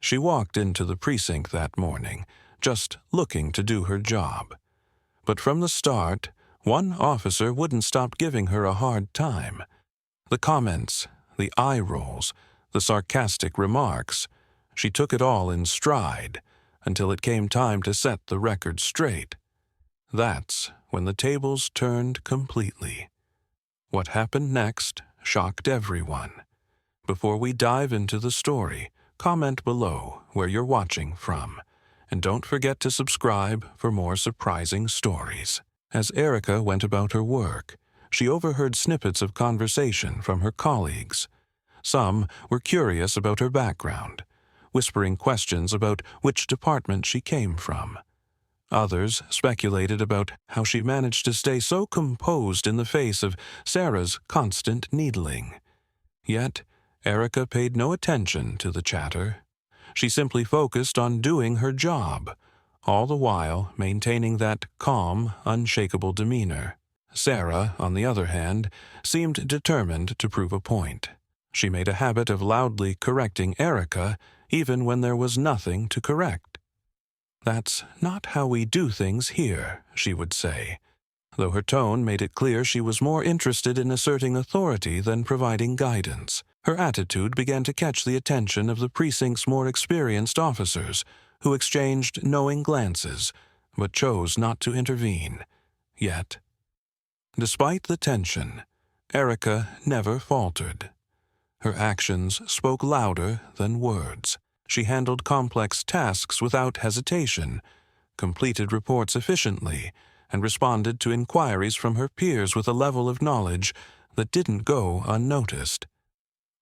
She walked into the precinct that morning, just looking to do her job. But from the start, one officer wouldn't stop giving her a hard time. The comments, the eye rolls, the sarcastic remarks, she took it all in stride until it came time to set the record straight. That's when the tables turned completely. What happened next shocked everyone. Before we dive into the story, comment below where you're watching from, and don't forget to subscribe for more surprising stories. As Erica went about her work, she overheard snippets of conversation from her colleagues. Some were curious about her background, whispering questions about which department she came from. Others speculated about how she managed to stay so composed in the face of Sarah's constant needling. Yet, Erica paid no attention to the chatter. She simply focused on doing her job, all the while maintaining that calm, unshakable demeanor. Sarah, on the other hand, seemed determined to prove a point. She made a habit of loudly correcting Erica, even when there was nothing to correct. "That's not how we do things here," she would say, though her tone made it clear she was more interested in asserting authority than providing guidance. Her attitude began to catch the attention of the precinct's more experienced officers, who exchanged knowing glances, but chose not to intervene. Yet, despite the tension, Erica never faltered. Her actions spoke louder than words. She handled complex tasks without hesitation, completed reports efficiently, and responded to inquiries from her peers with a level of knowledge that didn't go unnoticed.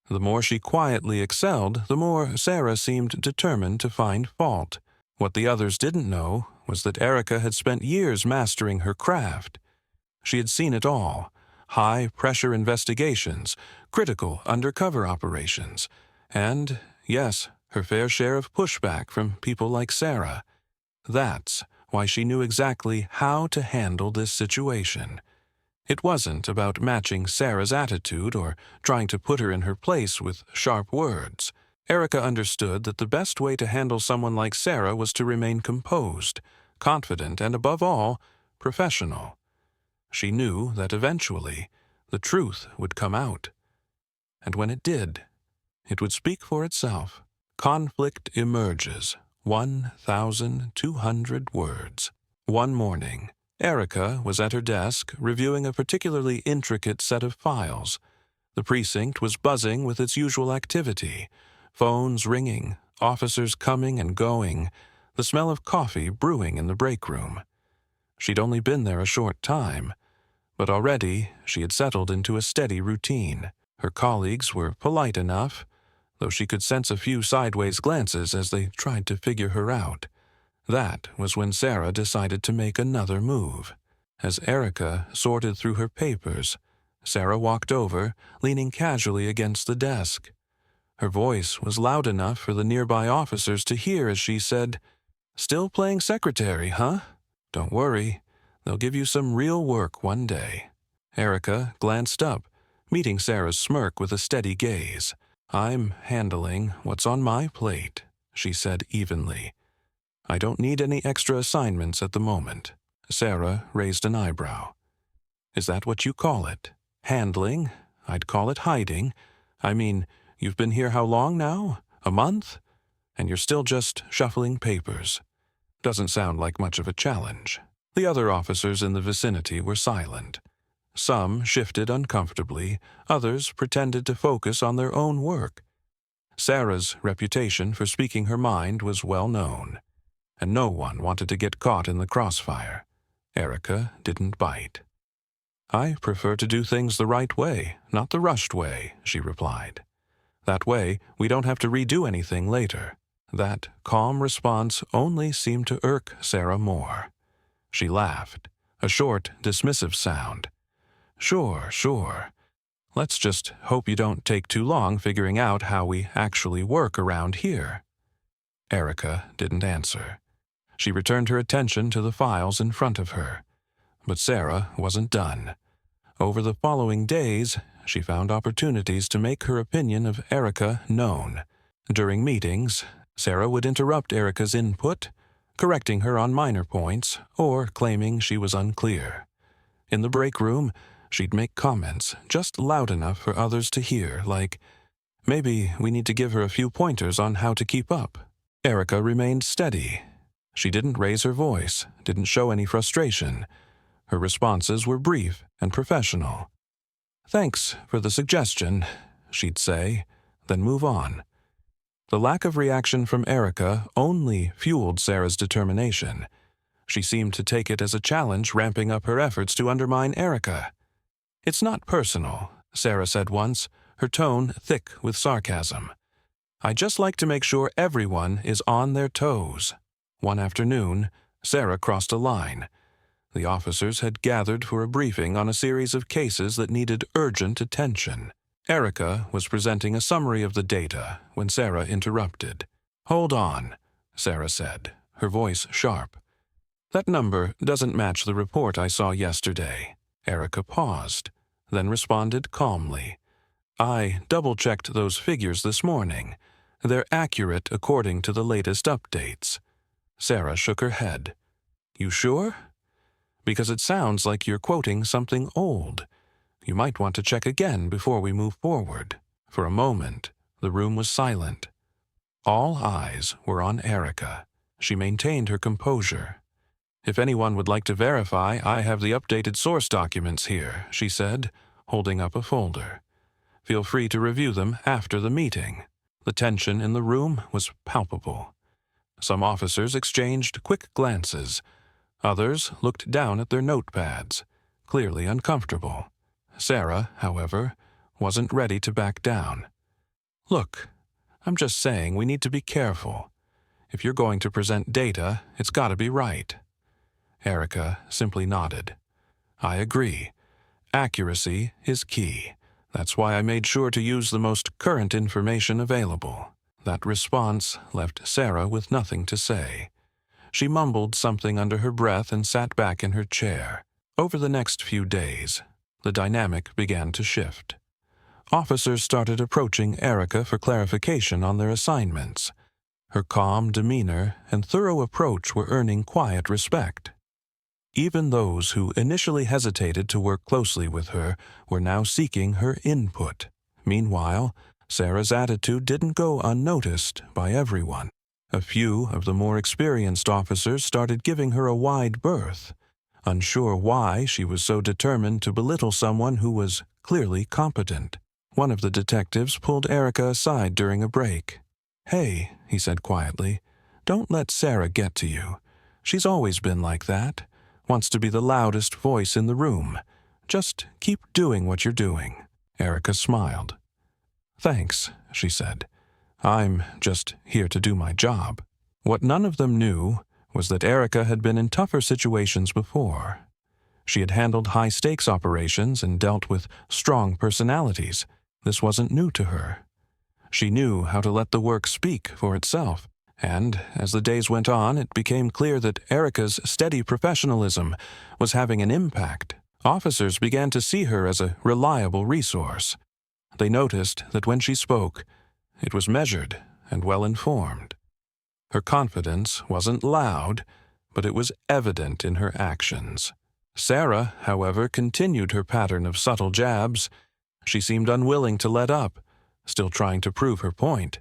The more she quietly excelled, the more Sarah seemed determined to find fault. What the others didn't know was that Erica had spent years mastering her craft. She had seen it all: high-pressure investigations, critical undercover operations, and, yes, her fair share of pushback from people like Sarah. That's why she knew exactly how to handle this situation. It wasn't about matching Sarah's attitude or trying to put her in her place with sharp words. Erica understood that the best way to handle someone like Sarah was to remain composed, confident, and above all, professional. She knew that eventually the truth would come out. And when it did, it would speak for itself. Conflict emerges, 1,200 words. One morning, Erica was at her desk reviewing a particularly intricate set of files. The precinct was buzzing with its usual activity, phones ringing, officers coming and going, the smell of coffee brewing in the break room. She'd only been there a short time, but already she had settled into a steady routine. Her colleagues were polite enough, though she could sense a few sideways glances as they tried to figure her out. That was when Sarah decided to make another move. As Erica sorted through her papers, Sarah walked over, leaning casually against the desk. Her voice was loud enough for the nearby officers to hear as she said, "Still playing secretary, huh? Don't worry, they'll give you some real work one day." Erica glanced up, meeting Sarah's smirk with a steady gaze. "I'm handling what's on my plate," she said evenly. "I don't need any extra assignments at the moment." Sarah raised an eyebrow. "Is that what you call it? Handling? I'd call it hiding. I mean, you've been here how long now? A month? And you're still just shuffling papers. Doesn't sound like much of a challenge." The other officers in the vicinity were silent. Some shifted uncomfortably, others pretended to focus on their own work. Sarah's reputation for speaking her mind was well known, and no one wanted to get caught in the crossfire. Erica didn't bite. "I prefer to do things the right way, not the rushed way," she replied. "That way, we don't have to redo anything later." That calm response only seemed to irk Sarah more. She laughed, a short, dismissive sound. Sure. Let's just hope you don't take too long figuring out how we actually work around here." Erica didn't answer. She returned her attention to the files in front of her. But Sarah wasn't done. Over the following days, she found opportunities to make her opinion of Erica known. During meetings, Sarah would interrupt Erica's input, correcting her on minor points or claiming she was unclear. In the break room, she'd make comments just loud enough for others to hear, like, "Maybe we need to give her a few pointers on how to keep up." Erica remained steady. She didn't raise her voice, didn't show any frustration. Her responses were brief and professional. "Thanks for the suggestion," she'd say, then move on. The lack of reaction from Erica only fueled Sarah's determination. She seemed to take it as a challenge, ramping up her efforts to undermine Erica. "It's not personal," Sarah said once, her tone thick with sarcasm. "I just like to make sure everyone is on their toes." One afternoon, Sarah crossed a line. The officers had gathered for a briefing on a series of cases that needed urgent attention. Erica was presenting a summary of the data when Sarah interrupted. "Hold on," Sarah said, her voice sharp. "That number doesn't match the report I saw yesterday." Erica paused, then responded calmly. "I double-checked those figures this morning. They're accurate according to the latest updates." Sarah shook her head. "You sure? Because it sounds like you're quoting something old. You might want to check again before we move forward." For a moment, the room was silent. All eyes were on Erica. She maintained her composure. "If anyone would like to verify, I have the updated source documents here," she said, holding up a folder. "Feel free to review them after the meeting." The tension in the room was palpable. Some officers exchanged quick glances. Others looked down at their notepads, clearly uncomfortable. Sarah, however, wasn't ready to back down. "Look, I'm just saying we need to be careful. If you're going to present data, it's got to be right." Erica simply nodded. "I agree. Accuracy is key. That's why I made sure to use the most current information available." That response left Sarah with nothing to say. She mumbled something under her breath and sat back in her chair. Over the next few days, the dynamic began to shift. Officers started approaching Erica for clarification on their assignments. Her calm demeanor and thorough approach were earning quiet respect. Even those who initially hesitated to work closely with her were now seeking her input. Meanwhile, Sarah's attitude didn't go unnoticed by everyone. A few of the more experienced officers started giving her a wide berth, unsure why she was so determined to belittle someone who was clearly competent. One of the detectives pulled Erica aside during a break. "Hey," he said quietly, "don't let Sarah get to you. She's always been like that, wants to be the loudest voice in the room. Just keep doing what you're doing." Erica smiled. "Thanks," she said. "I'm just here to do my job." What none of them knew was that Erica had been in tougher situations before. She had handled high-stakes operations and dealt with strong personalities. This wasn't new to her. She knew how to let the work speak for itself, and as the days went on, it became clear that Erica's steady professionalism was having an impact. Officers began to see her as a reliable resource. They noticed that when she spoke, it was measured and well-informed. Her confidence wasn't loud, but it was evident in her actions. Sarah, however, continued her pattern of subtle jabs. She seemed unwilling to let up, still trying to prove her point.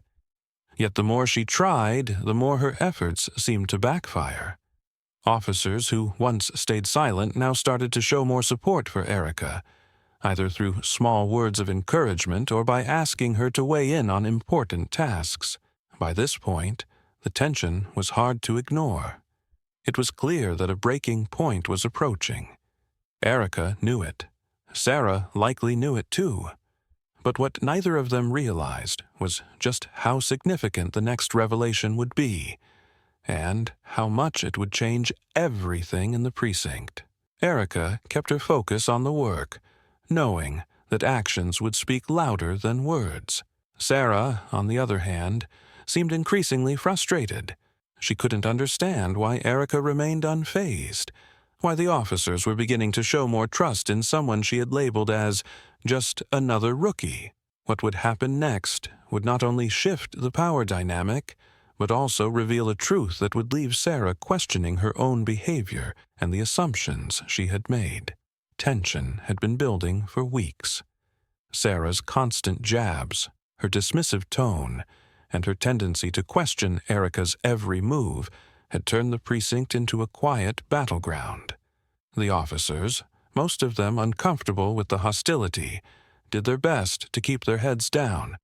Yet the more she tried, the more her efforts seemed to backfire. Officers who once stayed silent now started to show more support for Erica, either through small words of encouragement or by asking her to weigh in on important tasks. By this point, the tension was hard to ignore. It was clear that a breaking point was approaching. Erica knew it. Sarah likely knew it too. But what neither of them realized was just how significant the next revelation would be, and how much it would change everything in the precinct. Erica kept her focus on the work, knowing that actions would speak louder than words. Sarah, on the other hand, seemed increasingly frustrated. She couldn't understand why Erica remained unfazed, why the officers were beginning to show more trust in someone she had labeled as just another rookie. What would happen next would not only shift the power dynamic, but also reveal a truth that would leave Sarah questioning her own behavior and the assumptions she had made. Tension had been building for weeks. Sarah's constant jabs, her dismissive tone, and her tendency to question Erica's every move had turned the precinct into a quiet battleground. The officers, most of them uncomfortable with the hostility, did their best to keep their heads down.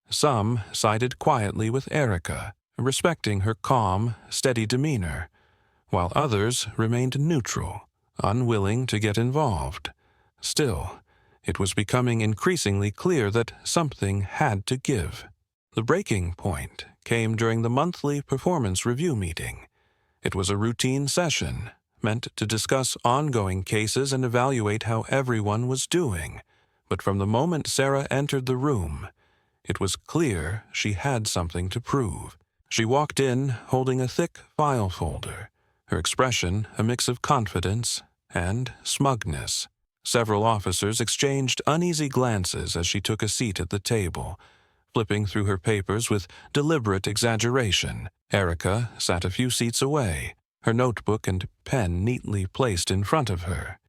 Some sided quietly with Erica, respecting her calm, steady demeanor, while others remained neutral, unwilling to get involved. Still, it was becoming increasingly clear that something had to give. The breaking point came during the monthly performance review meeting. It was a routine session, meant to discuss ongoing cases and evaluate how everyone was doing. But from the moment Sarah entered the room, it was clear she had something to prove. She walked in holding a thick file folder, her expression a mix of confidence and smugness. Several officers exchanged uneasy glances as she took a seat at the table, flipping through her papers with deliberate exaggeration. Erica sat a few seats away, her notebook and pen neatly placed in front of her.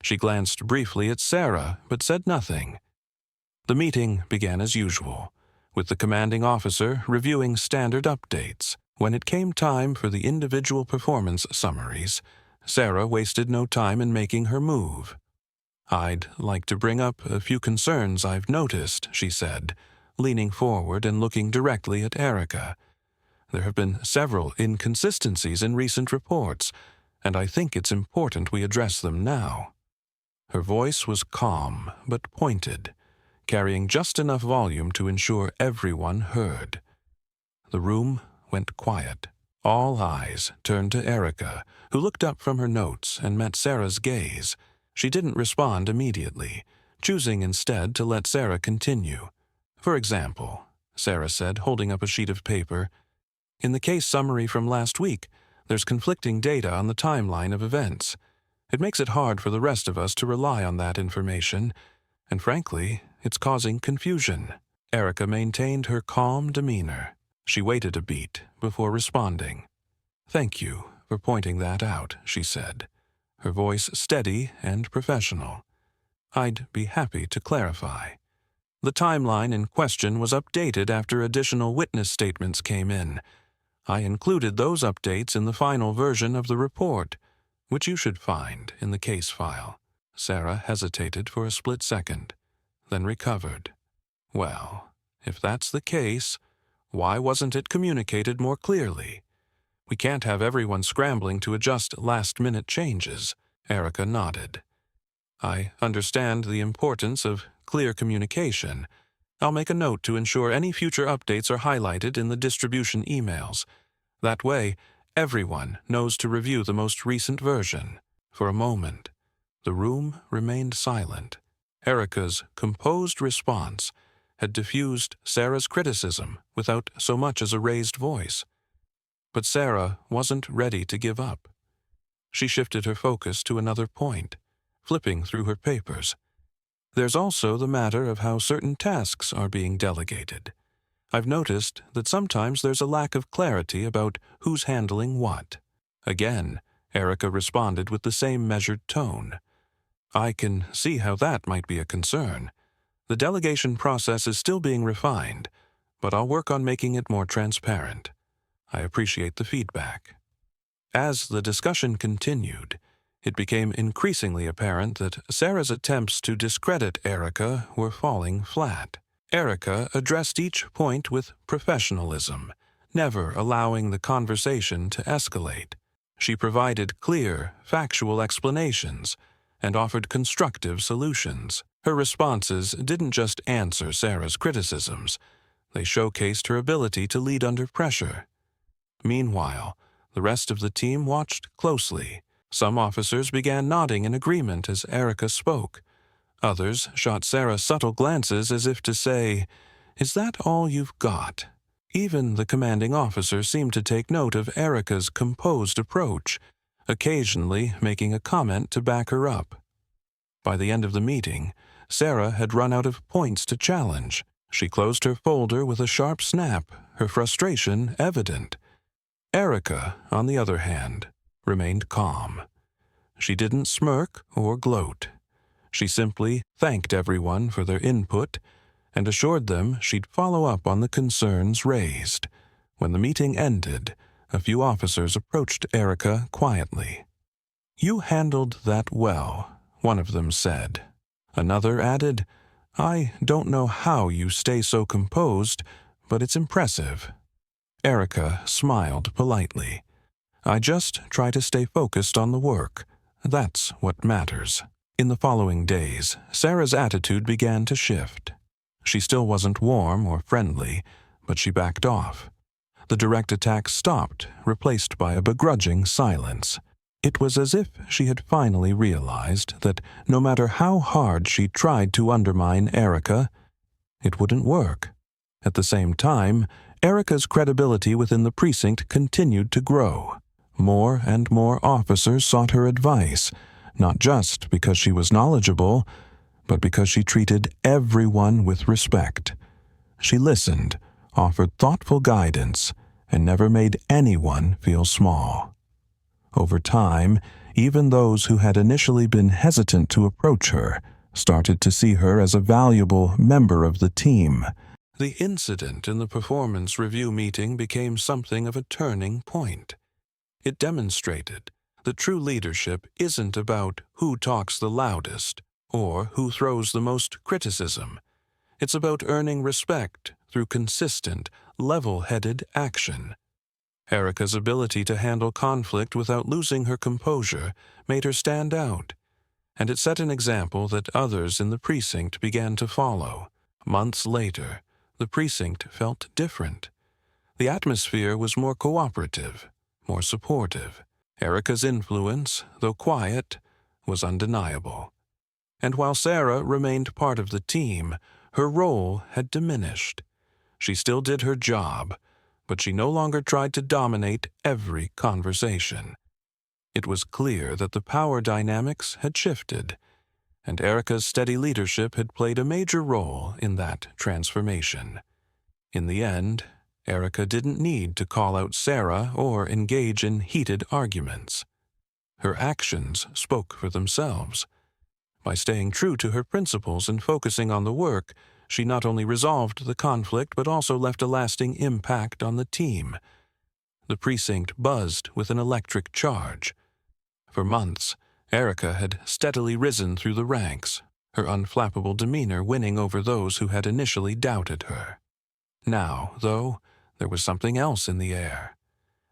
She glanced briefly at Sarah, but said nothing. The meeting began as usual, with the commanding officer reviewing standard updates. When it came time for the individual performance summaries, Sarah wasted no time in making her move. "I'd like to bring up a few concerns I've noticed," she said, leaning forward and looking directly at Erica. "There have been several inconsistencies in recent reports, and I think it's important we address them now." Her voice was calm but pointed, carrying just enough volume to ensure everyone heard. The room went quiet. All eyes turned to Erica, who looked up from her notes and met Sarah's gaze. She didn't respond immediately, choosing instead to let Sarah continue. "For example," Sarah said, holding up a sheet of paper, "in the case summary from last week, there's conflicting data on the timeline of events. It makes it hard for the rest of us to rely on that information, and frankly, it's causing confusion." Erica maintained her calm demeanor. She waited a beat before responding. "Thank you for pointing that out," she said, her voice steady and professional. "I'd be happy to clarify. The timeline in question was updated after additional witness statements came in. I included those updates in the final version of the report, which you should find in the case file." Sarah hesitated for a split second, then recovered. "Well, if that's the case, why wasn't it communicated more clearly? We can't have everyone scrambling to adjust last-minute changes." Erica nodded. "I understand the importance of clear communication. I'll make a note to ensure any future updates are highlighted in the distribution emails. That way, everyone knows to review the most recent version." For a moment, the room remained silent. Erica's composed response had diffused Sarah's criticism without so much as a raised voice. But Sarah wasn't ready to give up. She shifted her focus to another point, flipping through her papers. "There's also the matter of how certain tasks are being delegated. I've noticed that sometimes there's a lack of clarity about who's handling what." Again, Erica responded with the same measured tone. "I can see how that might be a concern. The delegation process is still being refined, but I'll work on making it more transparent. I appreciate the feedback." As the discussion continued, it became increasingly apparent that Sarah's attempts to discredit Erica were falling flat. Erica addressed each point with professionalism, never allowing the conversation to escalate. She provided clear, factual explanations and offered constructive solutions. Her responses didn't just answer Sarah's criticisms, they showcased her ability to lead under pressure. Meanwhile, the rest of the team watched closely. Some officers began nodding in agreement as Erica spoke. Others shot Sarah subtle glances as if to say, "Is that all you've got?" Even the commanding officer seemed to take note of Erica's composed approach, occasionally making a comment to back her up. By the end of the meeting, Sarah had run out of points to challenge. She closed her folder with a sharp snap, her frustration evident. Erica, on the other hand, remained calm. She didn't smirk or gloat. She simply thanked everyone for their input and assured them she'd follow up on the concerns raised. When the meeting ended, a few officers approached Erica quietly. "You handled that well," one of them said. Another added, "I don't know how you stay so composed, but it's impressive." Erica smiled politely. "I just try to stay focused on the work. That's what matters." In the following days, Sarah's attitude began to shift. She still wasn't warm or friendly, but she backed off. The direct attack stopped, replaced by a begrudging silence. It was as if she had finally realized that no matter how hard she tried to undermine Erica, it wouldn't work. At the same time, Erica's credibility within the precinct continued to grow. More and more officers sought her advice, not just because she was knowledgeable, but because she treated everyone with respect. She listened, offered thoughtful guidance, and never made anyone feel small. Over time, even those who had initially been hesitant to approach her started to see her as a valuable member of the team. The incident in the performance review meeting became something of a turning point. It demonstrated that true leadership isn't about who talks the loudest or who throws the most criticism. It's about earning respect through consistent, level-headed action. Erica's ability to handle conflict without losing her composure made her stand out, and it set an example that others in the precinct began to follow. Months later, the precinct felt different. The atmosphere was more cooperative, more supportive. Erica's influence, though quiet, was undeniable. And while Sarah remained part of the team, her role had diminished. She still did her job, but she no longer tried to dominate every conversation. It was clear that the power dynamics had shifted, and Erica's steady leadership had played a major role in that transformation. In the end, Erica didn't need to call out Sarah or engage in heated arguments. Her actions spoke for themselves. By staying true to her principles and focusing on the work, she not only resolved the conflict but also left a lasting impact on the team. The precinct buzzed with an electric charge. For months, Erica had steadily risen through the ranks, her unflappable demeanor winning over those who had initially doubted her. Now, though, there was something else in the air.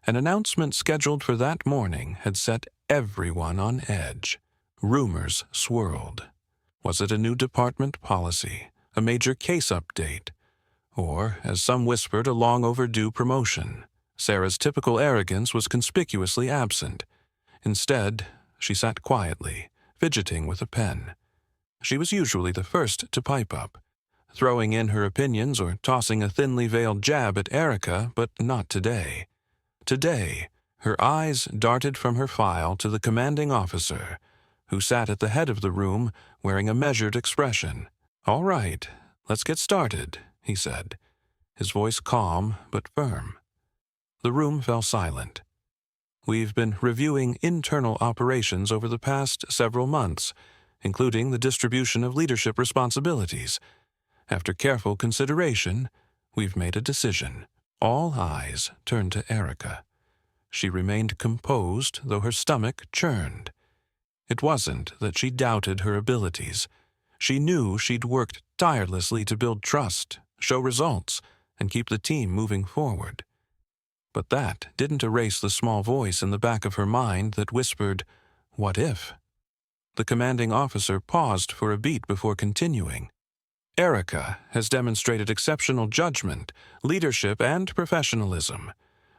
An announcement scheduled for that morning had set everyone on edge. Rumors swirled. Was it a new department policy, a major case update, or, as some whispered, a long overdue promotion? Sarah's typical arrogance was conspicuously absent. Instead, she sat quietly, fidgeting with a pen. She was usually the first to pipe up, throwing in her opinions or tossing a thinly veiled jab at Erica, but not today. Today, her eyes darted from her file to the commanding officer, who sat at the head of the room wearing a measured expression. "All right, let's get started," he said, his voice calm but firm. The room fell silent. "We've been reviewing internal operations over the past several months, including the distribution of leadership responsibilities. After careful consideration, we've made a decision." All eyes turned to Erica. She remained composed, though her stomach churned. It wasn't that she doubted her abilities. She knew she'd worked tirelessly to build trust, show results, and keep the team moving forward. But that didn't erase the small voice in the back of her mind that whispered, "What if?" The commanding officer paused for a beat before continuing. "Erica has demonstrated exceptional judgment, leadership, and professionalism.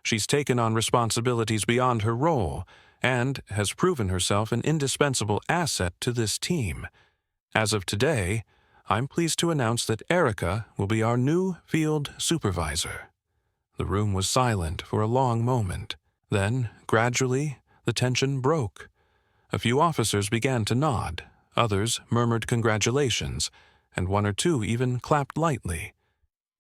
She's taken on responsibilities beyond her role and has proven herself an indispensable asset to this team. As of today, I'm pleased to announce that Erica will be our new field supervisor." The room was silent for a long moment. Then, gradually, the tension broke. A few officers began to nod, others murmured congratulations, and one or two even clapped lightly.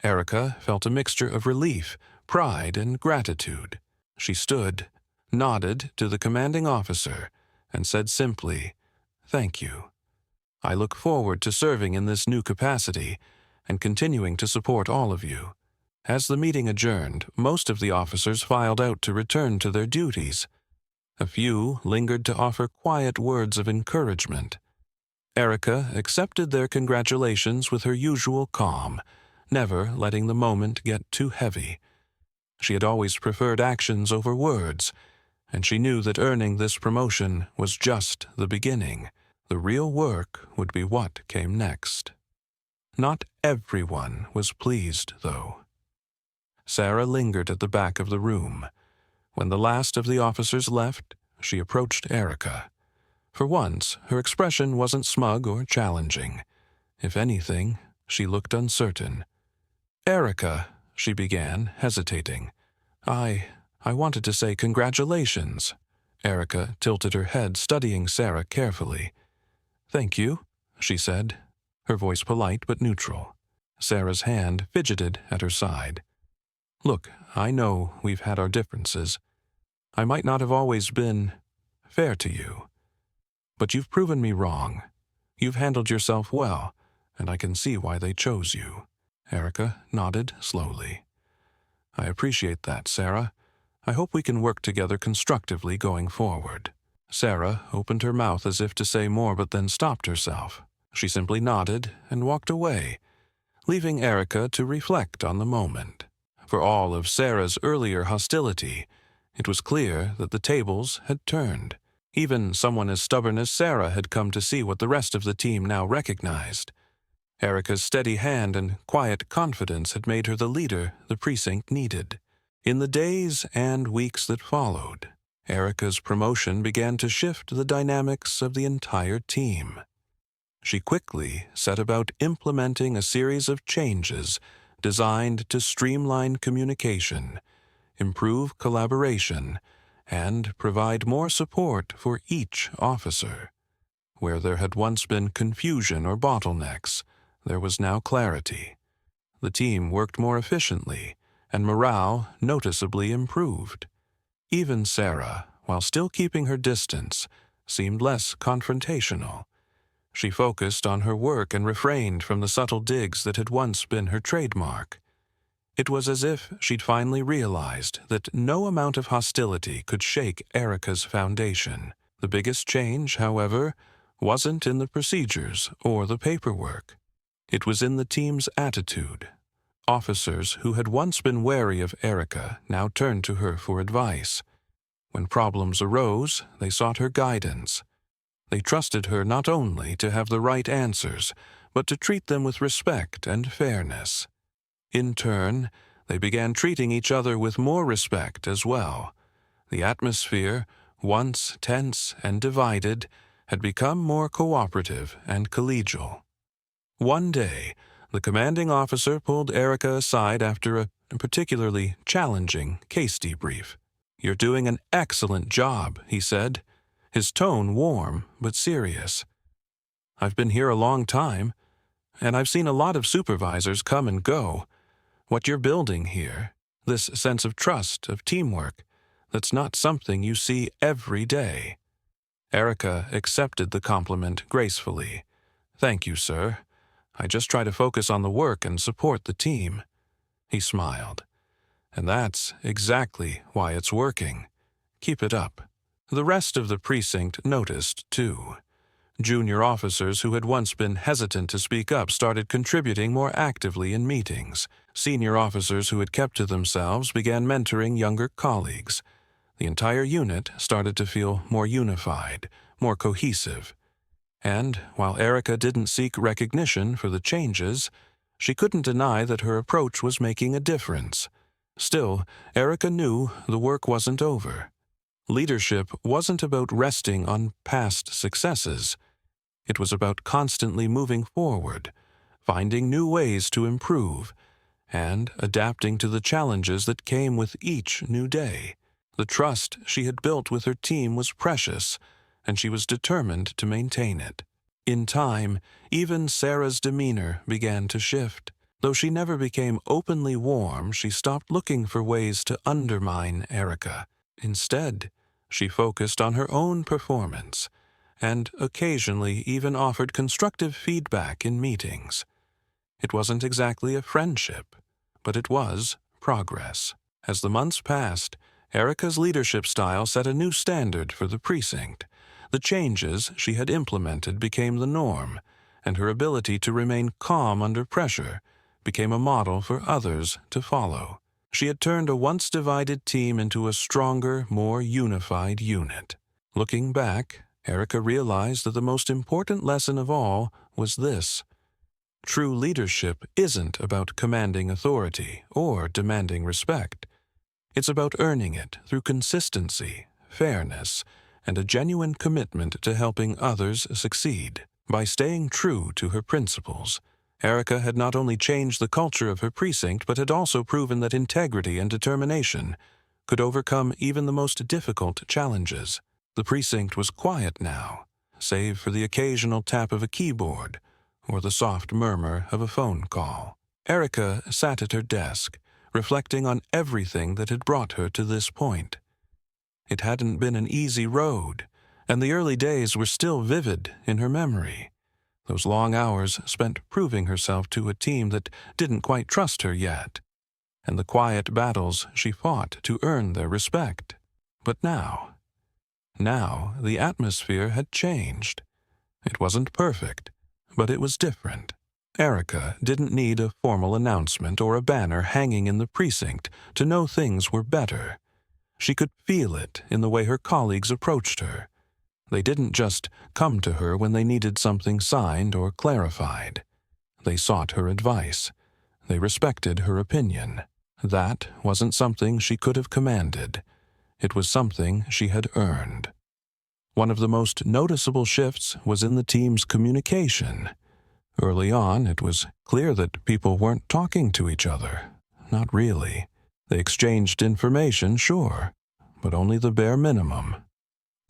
Erica felt a mixture of relief, pride, and gratitude. She stood, nodded to the commanding officer, and said simply, "Thank you. I look forward to serving in this new capacity and continuing to support all of you." As the meeting adjourned, most of the officers filed out to return to their duties. A few lingered to offer quiet words of encouragement. Erica accepted their congratulations with her usual calm, never letting the moment get too heavy. She had always preferred actions over words, and she knew that earning this promotion was just the beginning. The real work would be what came next. Not everyone was pleased, though. Sarah lingered at the back of the room. When the last of the officers left, she approached Erica. For once, her expression wasn't smug or challenging. If anything, she looked uncertain. "Erica," she began, hesitating. I wanted to say congratulations." Erica tilted her head, studying Sarah carefully. "Thank you," she said, her voice polite but neutral. Sarah's hand fidgeted at her side. "Look, I know we've had our differences. I might not have always been fair to you. But you've proven me wrong. You've handled yourself well, and I can see why they chose you." Erica nodded slowly. "I appreciate that, Sarah. I hope we can work together constructively going forward." Sarah opened her mouth as if to say more but then stopped herself. She simply nodded and walked away, leaving Erica to reflect on the moment. For all of Sarah's earlier hostility, it was clear that the tables had turned. Even someone as stubborn as Sarah had come to see what the rest of the team now recognized. Erica's steady hand and quiet confidence had made her the leader the precinct needed. In the days and weeks that followed, Erica's promotion began to shift the dynamics of the entire team. She quickly set about implementing a series of changes designed to streamline communication, improve collaboration, and provide more support for each officer. Where there had once been confusion or bottlenecks, there was now clarity. The team worked more efficiently, and morale noticeably improved. Even Sarah, while still keeping her distance, seemed less confrontational. She focused on her work and refrained from the subtle digs that had once been her trademark. It was as if she'd finally realized that no amount of hostility could shake Erica's foundation. The biggest change, however, wasn't in the procedures or the paperwork. It was in the team's attitude. Officers who had once been wary of Erica now turned to her for advice. When problems arose, they sought her guidance. They trusted her not only to have the right answers, but to treat them with respect and fairness. In turn, they began treating each other with more respect as well. The atmosphere, once tense and divided, had become more cooperative and collegial. One day, the commanding officer pulled Erica aside after a particularly challenging case debrief. "You're doing an excellent job," he said, his tone warm but serious. "I've been here a long time, and I've seen a lot of supervisors come and go. What you're building here, this sense of trust, of teamwork, that's not something you see every day." Erica accepted the compliment gracefully. "Thank you, sir. I just try to focus on the work and support the team." He smiled. "And that's exactly why it's working. Keep it up." The rest of the precinct noticed, too. Junior officers who had once been hesitant to speak up started contributing more actively in meetings. Senior officers who had kept to themselves began mentoring younger colleagues. The entire unit started to feel more unified, more cohesive. And while Erica didn't seek recognition for the changes, she couldn't deny that her approach was making a difference. Still, Erica knew the work wasn't over. Leadership wasn't about resting on past successes. It was about constantly moving forward, finding new ways to improve, and adapting to the challenges that came with each new day. The trust she had built with her team was precious, and she was determined to maintain it. In time, even Sarah's demeanor began to shift. Though she never became openly warm, she stopped looking for ways to undermine Erica. Instead, she focused on her own performance and occasionally even offered constructive feedback in meetings. It wasn't exactly a friendship, but it was progress. As the months passed, Erica's leadership style set a new standard for the precinct. The changes she had implemented became the norm, and her ability to remain calm under pressure became a model for others to follow. She had turned a once-divided team into a stronger, more unified unit. Looking back, Erica realized that the most important lesson of all was this: true leadership isn't about commanding authority or demanding respect. It's about earning it through consistency, fairness, and a genuine commitment to helping others succeed. By staying true to her principles, Erica had not only changed the culture of her precinct, but had also proven that integrity and determination could overcome even the most difficult challenges. The precinct was quiet now, save for the occasional tap of a keyboard or the soft murmur of a phone call. Erica sat at her desk, reflecting on everything that had brought her to this point. It hadn't been an easy road, and the early days were still vivid in her memory. Those long hours spent proving herself to a team that didn't quite trust her yet, and the quiet battles she fought to earn their respect. But now the atmosphere had changed. It wasn't perfect, but it was different. Erica didn't need a formal announcement or a banner hanging in the precinct to know things were better. She could feel it in the way her colleagues approached her. They didn't just come to her when they needed something signed or clarified. They sought her advice. They respected her opinion. That wasn't something she could have commanded. It was something she had earned. One of the most noticeable shifts was in the team's communication. Early on, it was clear that people weren't talking to each other. Not really. They exchanged information, sure, but only the bare minimum.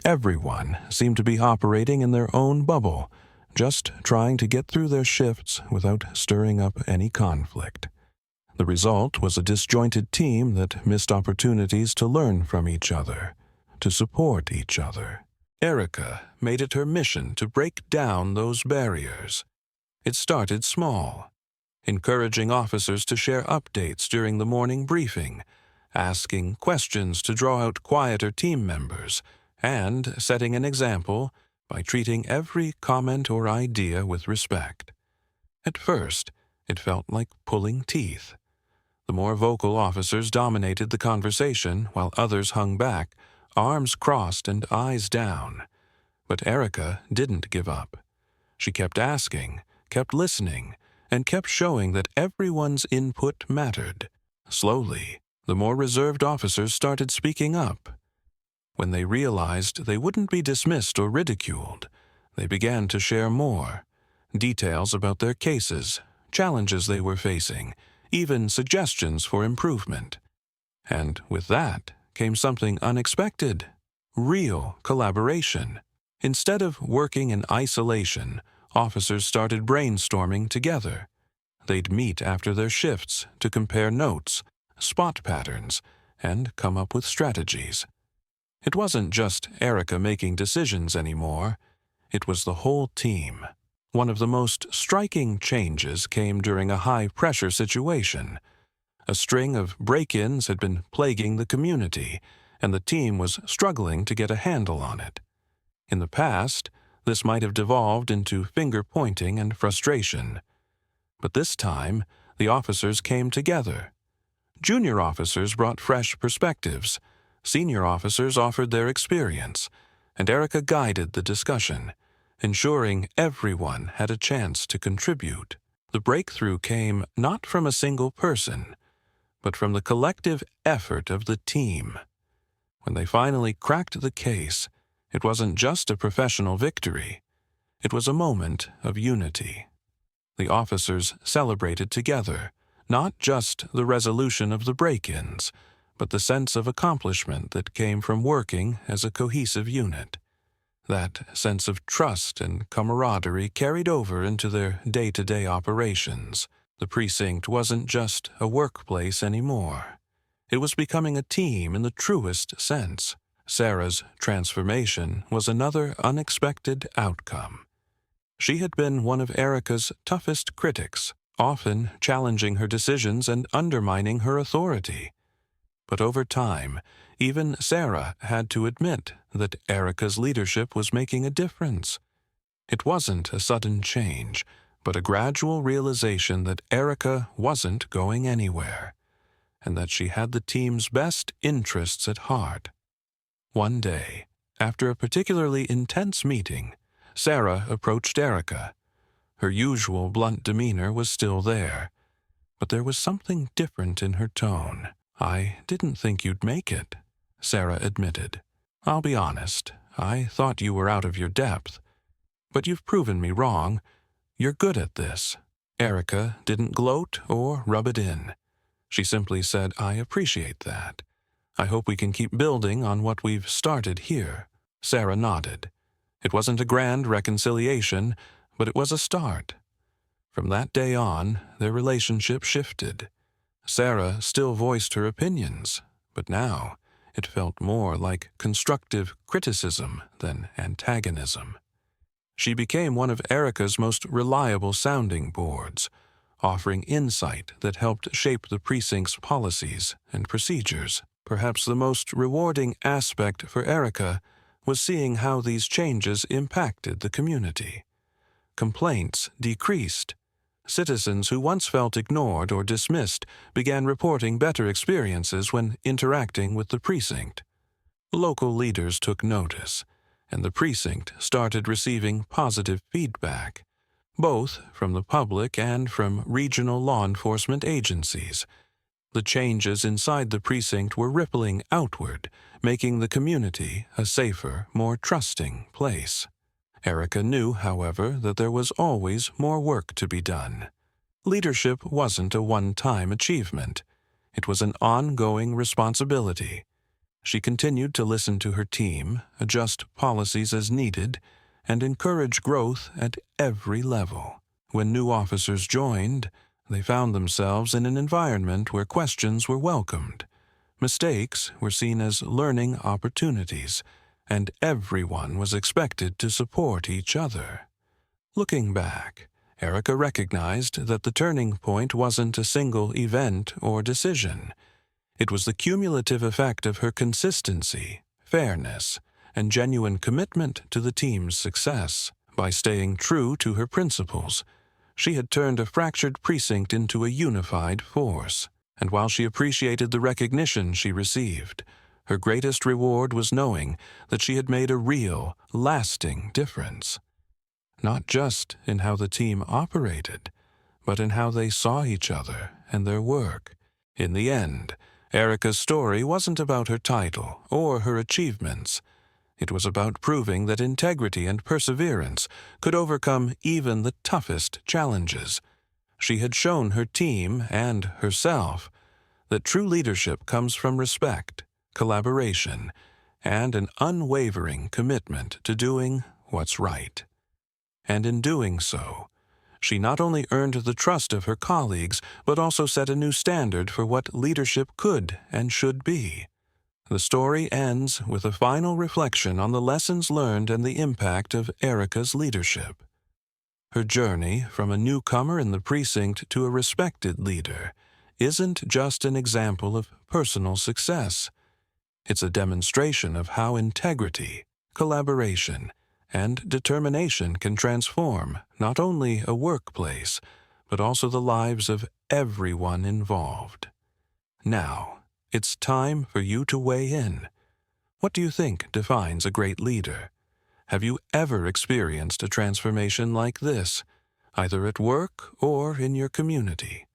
Everyone seemed to be operating in their own bubble, just trying to get through their shifts without stirring up any conflict. The result was a disjointed team that missed opportunities to learn from each other, to support each other. Erica made it her mission to break down those barriers. It started small, encouraging officers to share updates during the morning briefing, asking questions to draw out quieter team members, and setting an example by treating every comment or idea with respect. At first, it felt like pulling teeth. The more vocal officers dominated the conversation while others hung back, arms crossed and eyes down. But Erica didn't give up. She kept asking, kept listening, and kept showing that everyone's input mattered. Slowly, the more reserved officers started speaking up. When they realized they wouldn't be dismissed or ridiculed, they began to share more. Details about their cases, challenges they were facing, even suggestions for improvement. And with that came something unexpected: real collaboration. Instead of working in isolation, officers started brainstorming together. They'd meet after their shifts to compare notes, spot patterns, and come up with strategies. It wasn't just Erica making decisions anymore. It was the whole team. One of the most striking changes came during a high-pressure situation. A string of break-ins had been plaguing the community, and the team was struggling to get a handle on it. In the past, this might have devolved into finger-pointing and frustration. But this time, the officers came together. Junior officers brought fresh perspectives. Senior officers offered their experience, and Erica guided the discussion, ensuring everyone had a chance to contribute. The breakthrough came not from a single person, but from the collective effort of the team. When they finally cracked the case, it wasn't just a professional victory. It was a moment of unity. The officers celebrated together, not just the resolution of the break-ins, but the sense of accomplishment that came from working as a cohesive unit. That sense of trust and camaraderie carried over into their day-to-day operations. The precinct wasn't just a workplace anymore. It was becoming a team in the truest sense. Sarah's transformation was another unexpected outcome. She had been one of Erica's toughest critics, often challenging her decisions and undermining her authority. But over time, even Sarah had to admit that Erica's leadership was making a difference. It wasn't a sudden change, but a gradual realization that Erica wasn't going anywhere, and that she had the team's best interests at heart. One day, after a particularly intense meeting, Sarah approached Erica. Her usual blunt demeanor was still there, but there was something different in her tone. "I didn't think you'd make it," Sarah admitted. "I'll be honest, I thought you were out of your depth. But you've proven me wrong. You're good at this." Erica didn't gloat or rub it in. She simply said, "I appreciate that. I hope we can keep building on what we've started here." Sarah nodded. It wasn't a grand reconciliation, but it was a start. From that day on, their relationship shifted. Sarah still voiced her opinions, but now it felt more like constructive criticism than antagonism. She became one of Erica's most reliable sounding boards, offering insight that helped shape the precinct's policies and procedures. Perhaps the most rewarding aspect for Erica was seeing how these changes impacted the community. Complaints decreased. Citizens who once felt ignored or dismissed began reporting better experiences when interacting with the precinct. Local leaders took notice, and the precinct started receiving positive feedback, both from the public and from regional law enforcement agencies. The changes inside the precinct were rippling outward, making the community a safer, more trusting place. Erica knew, however, that there was always more work to be done. Leadership wasn't a one-time achievement. It was an ongoing responsibility. She continued to listen to her team, adjust policies as needed, and encourage growth at every level. When new officers joined, they found themselves in an environment where questions were welcomed. Mistakes were seen as learning opportunities, and everyone was expected to support each other. Looking back, Erica recognized that the turning point wasn't a single event or decision. It was the cumulative effect of her consistency, fairness, and genuine commitment to the team's success. By staying true to her principles, she had turned a fractured precinct into a unified force. And while she appreciated the recognition she received, her greatest reward was knowing that she had made a real, lasting difference. Not just in how the team operated, but in how they saw each other and their work. In the end, Erica's story wasn't about her title or her achievements. It was about proving that integrity and perseverance could overcome even the toughest challenges. She had shown her team and herself that true leadership comes from respect, collaboration, and an unwavering commitment to doing what's right. And in doing so, she not only earned the trust of her colleagues, but also set a new standard for what leadership could and should be. The story ends with a final reflection on the lessons learned and the impact of Erica's leadership. Her journey from a newcomer in the precinct to a respected leader isn't just an example of personal success. It's a demonstration of how integrity, collaboration, and determination can transform not only a workplace, but also the lives of everyone involved. Now, it's time for you to weigh in. What do you think defines a great leader? Have you ever experienced a transformation like this, either at work or in your community?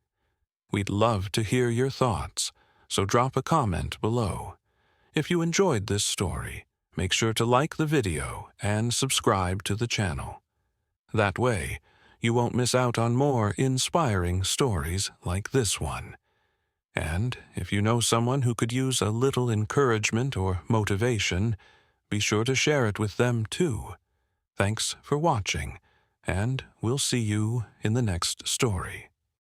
We'd love to hear your thoughts, so drop a comment below. If you enjoyed this story, make sure to like the video and subscribe to the channel. That way, you won't miss out on more inspiring stories like this one. And if you know someone who could use a little encouragement or motivation, be sure to share it with them too. Thanks for watching, and we'll see you in the next story.